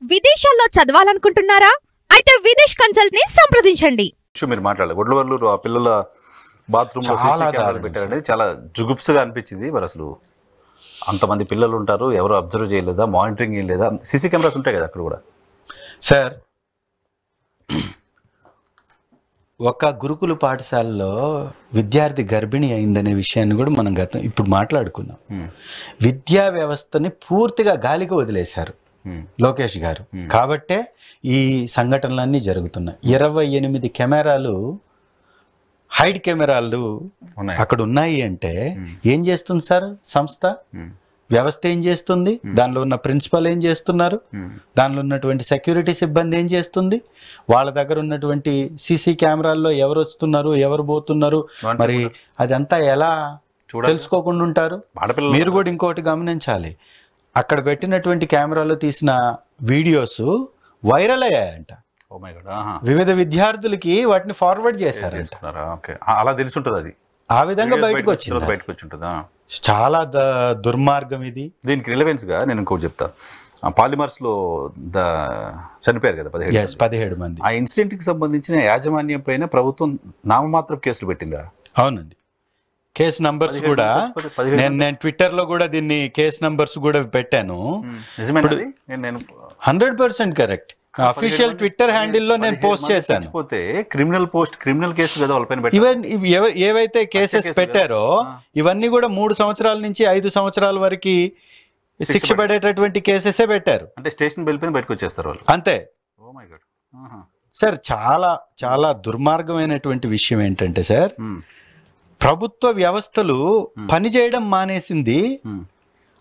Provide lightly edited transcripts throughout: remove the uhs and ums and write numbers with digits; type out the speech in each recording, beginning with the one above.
విదేశాల్లో చదవాలనుకుంటున్నారా? అయితే విదేశ్ కన్సల్ట్ ని సంప్రదించండి. మీరు మాట్లాడాలి గొడ్లవల్లు ఆ పిల్లల బాత్రూమ్ లో సీసీ కెమెరాలు పెట్టారనేది చాలా జుగుప్సగా అనిపించింది. మరి అసలు అంతమంది పిల్లలు ఉంటారు, ఎవరు అబ్జర్వ్ చేయలేదా, మానిటరింగ్ ఏం లేదా? సీసీ కెమెరాస్ ఉంటాయి కదా అక్కడ కూడా. సార్, ఒక గురుకుల పాఠశాలలో విద్యార్థి గర్భిణి అయిందనే విషయాన్ని కూడా మనం ఇప్పుడు మాట్లాడుకున్నాం. విద్యా వ్యవస్థని పూర్తిగా గాలికి వదిలేశారు లోకేష్ గారు. కాబట్టే ఈ సంఘటనలన్నీ జరుగుతున్నాయి. 28 కెమెరాలు, హైడ్ కెమెరాలు అక్కడ ఉన్నాయి అంటే ఏం చేస్తుంది సార్ సంస్థ? వ్యవస్థ ఏం చేస్తుంది? దానిలో ఉన్న ప్రిన్సిపల్ ఏం చేస్తున్నారు? దానిలో ఉన్నటువంటి సెక్యూరిటీ సిబ్బంది ఏం చేస్తుంది? వాళ్ళ దగ్గర ఉన్నటువంటి సీసీ కెమెరాల్లో ఎవరు వస్తున్నారు, ఎవరు పోతున్నారు, మరి అదంతా ఎలా తెలుసుకోకుండా ఉంటారు? మీరు కూడా ఇంకోటి గమనించాలి, అక్కడ పెట్టినటువంటి కెమెరాలో తీసిన వీడియోస్ వైరల్ అయ్యాయంట. వివిధ విద్యార్థులకి వాటిని ఫార్వర్డ్ చేశారంట. అలా తెలిసి ఉంటుంది, అది ఆ విధంగా బయటకు వచ్చింది. చాలా దుర్మార్గం ఇది. దీనికి రిలవెన్స్ గా నేను ఇంకోటి చెప్తా. పాలిమర్స్ లో చనిపోయారు కదా 17 మంది. ఆ ఇన్సిడెంట్ కి సంబంధించిన యాజమాన్యం పైన ప్రభుత్వం నామమాత్రం కేసులు పెట్టిందా? అవునండి, కేసు నంబర్స్ కూడా నేను ట్విట్టర్ లో కూడా దీన్ని కేసు నంబర్స్ కూడా పెట్టాను. 100% కరెక్ట్. అఫీషియల్ ట్విట్టర్ హ్యాండిల్లో నేను పోస్ట్ చేశాను. క్రిమినల్ కేసు కదా వాళ్ళపైన. ఏవైతే కేసెస్ పెట్టారో ఇవన్నీ కూడా 3 సంవత్సరాల నుంచి 5 సంవత్సరాల వరకు శిక్ష పడేటటువంటి కేసెసే పెట్టారు. అంటే స్టేషన్ బెల్ పైన బయటకు వచ్చేస్తారు వాళ్ళు అంతే. సార్, చాలా చాలా దుర్మార్గమైనటువంటి విషయం ఏంటంటే సార్, ప్రభుత్వ వ్యవస్థలు పనిచేయడం మానేసింది.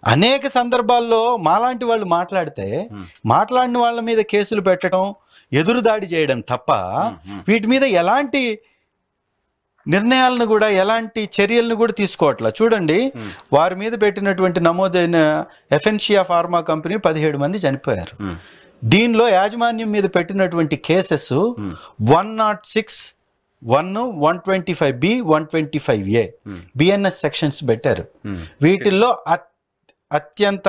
అనేక సందర్భాల్లో మాలాంటి వాళ్ళు మాట్లాడిన వాళ్ళ మీద కేసులు పెట్టడం, ఎదురుదాడి చేయడం తప్ప వీటి మీద ఎలాంటి నిర్ణయాలను కూడా, ఎలాంటి చర్యలను కూడా తీసుకోవట్లా. చూడండి, వారి మీద పెట్టినటువంటి నమోదైన ఎఫెన్షియా ఫార్మా కంపెనీ 17 మంది చనిపోయారు. దీనిలో యాజమాన్యం మీద పెట్టినటువంటి cases 106, 125B, 125A BNS sections పెట్టారు. వీటిల్లో అత్యంత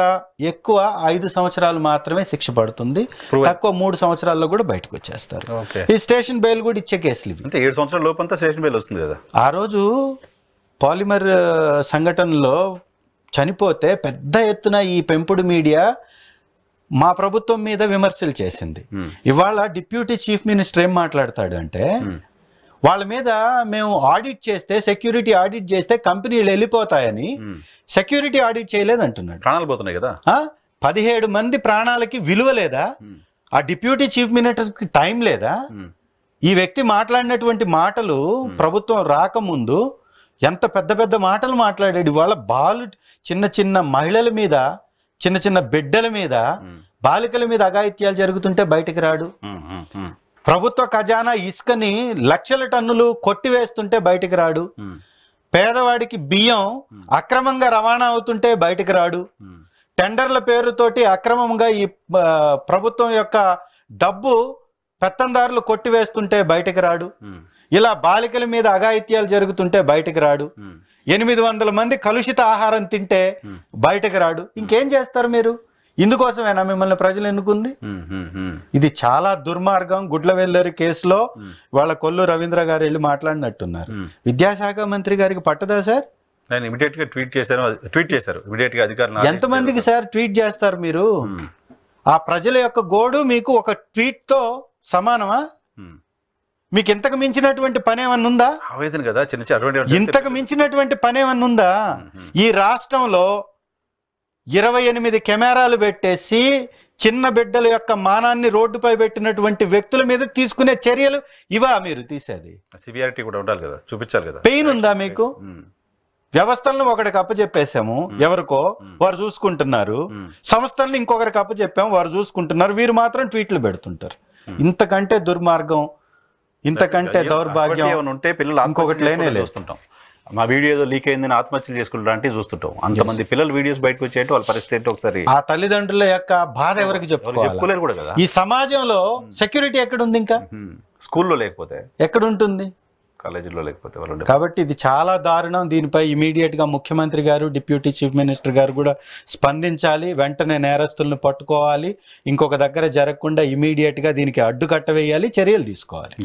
ఎక్కువ 5 సంవత్సరాలు మాత్రమే శిక్ష పడుతుంది, తక్కువ 3 సంవత్సరాల్లో కూడా బయటకు వచ్చేస్తారు. ఈ స్టేషన్ బెయిల్ కూడా ఇచ్చే కేసులు ఇవి. 7 సంవత్సరాల లోపంతా స్టేషన్ బెయిల్ వస్తుంది కదా. ఆ రోజు పాలిమర్ సంఘటనలో చనిపోతే పెద్ద ఎత్తున ఈ పెంపుడు మీడియా మా ప్రభుత్వం మీద విమర్శలు చేసింది. ఇవాళ డిప్యూటీ చీఫ్ మినిస్టర్ ఏం మాట్లాడతాడు అంటే, వాళ్ళ మీద మేము ఆడిట్ చేస్తే, సెక్యూరిటీ ఆడిట్ చేస్తే కంపెనీలు వెళ్ళిపోతాయని సెక్యూరిటీ ఆడిట్ చేయలేదు అంటున్నాడు. ప్రాణాలు పోతున్నాయి కదా. 17 మంది ప్రాణాలకి విలువ లేదా? ఆ డిప్యూటీ చీఫ్ మినిస్టర్కి టైం లేదా? ఈ వ్యక్తి మాట్లాడినటువంటి మాటలు ప్రభుత్వం రాకముందు ఎంత పెద్ద పెద్ద మాటలు మాట్లాడాడు. ఇవాళ చిన్న చిన్న మహిళల మీద, చిన్న చిన్న బిడ్డల మీద, బాలికల మీద అఘాయిత్యాలు జరుగుతుంటే బయటకు రాడు. ప్రభుత్వ ఖజానా ఇసుకని లక్షల టన్నులు కొట్టివేస్తుంటే బయటకు రాడు. పేదవాడికి బియ్యం అక్రమంగా రవాణా అవుతుంటే బయటకు రాడు. టెండర్ల పేరుతోటి అక్రమంగా ఈ ప్రభుత్వం యొక్క డబ్బు పెత్తందారులు కొట్టివేస్తుంటే బయటకు రాడు. ఇలా బాలికల మీద అఘాయిత్యాలు జరుగుతుంటే బయటకు రాడు. 800 మంది కలుషిత ఆహారం తింటే బయటకు రాడు. ఇంకేం చేస్తారు మీరు? ఇందుకోసమేనా మిమ్మల్ని ప్రజలు ఎన్నుకుంది? ఇది చాలా దుర్మార్గం. గుడ్లవెల్లరి కేసులో వాళ్ళ కొల్లు రవీంద్ర గారు వెళ్ళి మాట్లాడినట్టున్నారు. విద్యాశాఖ మంత్రి గారికి పట్టదా సార్? ఎంతమందికి సార్ ట్వీట్ చేస్తారు మీరు? ఆ ప్రజల యొక్క గోడు మీకు ఒక ట్వీట్ తో సమానమా? మీకు ఇంతకు మించినటువంటి పని ఏమన్నా ఉందా? ఇంతకు మించినటువంటి పని ఏమన్నా ఉందా? ఈ రాష్ట్రంలో 28 కెమెరాలు పెట్టేసి చిన్న బిడ్డల యొక్క మానాన్ని రోడ్డుపై పెట్టినటువంటి వ్యక్తుల మీద తీసుకునే చర్యలు ఇవా మీరు తీసేది? సివియారిటీ కూడా ఉండాలి కదా, చూపించాలి కదా. పెయిన్ ఉందా మీకు? వ్యవస్థలను ఒకరికి అప్పచెప్పేసాము, ఎవరికో వారు చూసుకుంటున్నారు. సంస్థలను ఇంకొకరికి అప్పచెప్పాము, వారు చూసుకుంటున్నారు. వీరు మాత్రం ట్వీట్లు పెడుతుంటారు. ఇంతకంటే దుర్మార్గం, ఇంతకంటే దౌర్భాగ్యం ఉంటే పిల్లలు ఇంకొకటి లేనే లేదు. మా వీడియో ఏదో లీక్ అయిందని ఆత్మహత్యలు చేసుకుంటారు అంటే చూస్తుంటాం. అంతమంది పిల్లలు వీడియోస్ బయటకు వచ్చేట్టు వాళ్ళ పరిస్థితి ఏంటో ఒకసారి. ఆ తల్లిదండ్రుల యొక్క బాధ ఎవరికి చెప్పుకోలేరు కూడా కదా. ఈ సమాజంలో సెక్యూరిటీ ఎక్కడుంది? ఇంకా స్కూల్లో లేకపోతే ఎక్కడుంటుంది? కాలేజీలో లేకపోతే వాళ్ళు కాబట్టి ఇది చాలా దారుణం. దీనిపై ఇమీడియట్ గా ముఖ్యమంత్రి గారు, డిప్యూటీ చీఫ్ మినిస్టర్ గారు కూడా స్పందించాలి. వెంటనే నేరస్తులను పట్టుకోవాలి. ఇంకొక దగ్గర జరగకుండా ఇమీడియట్ గా దీనికి అడ్డుకట్ట వేయాలి, చర్యలు తీసుకోవాలి.